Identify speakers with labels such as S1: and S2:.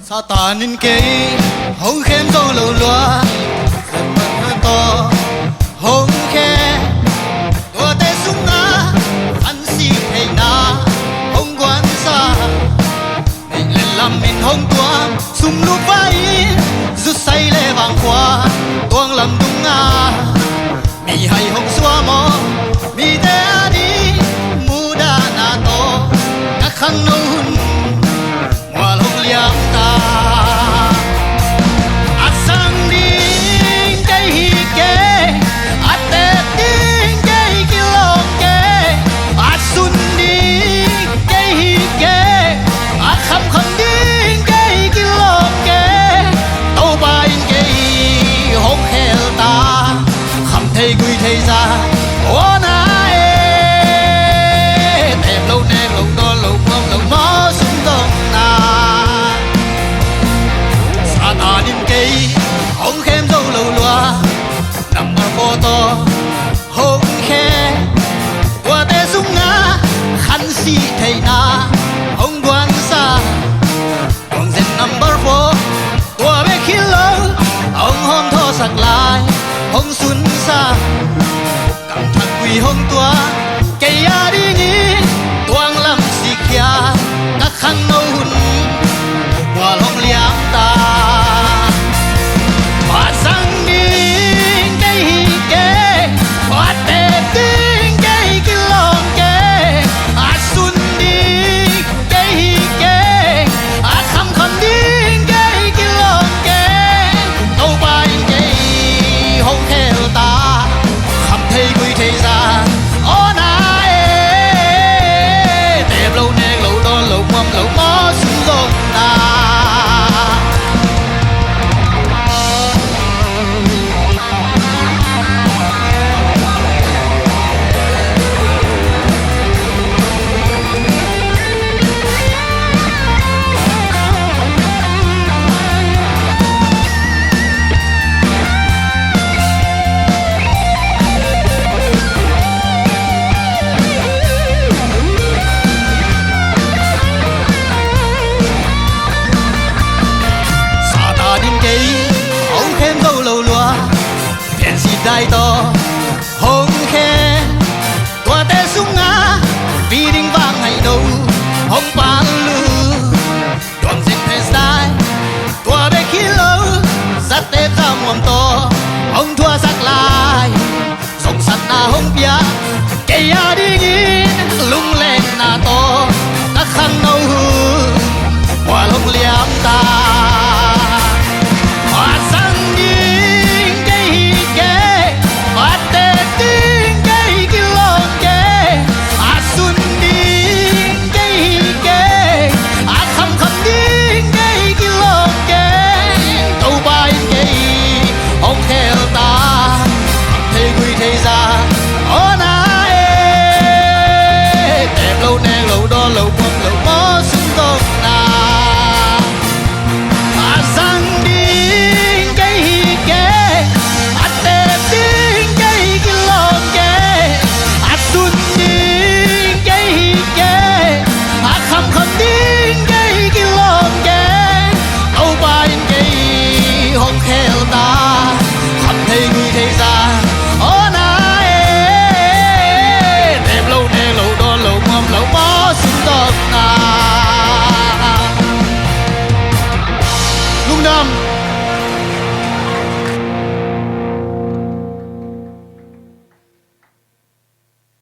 S1: sa ta nên kê hông khem dâu lầu loa dần mật to hông khe tua tê sung na ăn si thầy na hông quan xa mình lên làm mình hông tua sung lúc vai rút say lê vàng qua tuang làm đúng à mi hay hông xóa mò mi tê đi mu đa na to các khăn nâu hun hoa hồng liang ta at sang đi cây hi kê at tê đi cây kilong kê at sun đi cây hi kê at khăm khăm đi cây kilong kê tàu bay cây hốc heo ta khăm thầy gửi thầy ra ô na tèm lâu to lâu mong lâu mó sung đông na sa ta nín cây hông khem dâu lâu loa nằm ở phố to hông khe qua tê sung ngã khăn si thầy na hông quan xa còn dân number 4 qua bé khi lâu ông hôn thô sạc lại hông xuân xa cầm thằng quỳ hông tua cây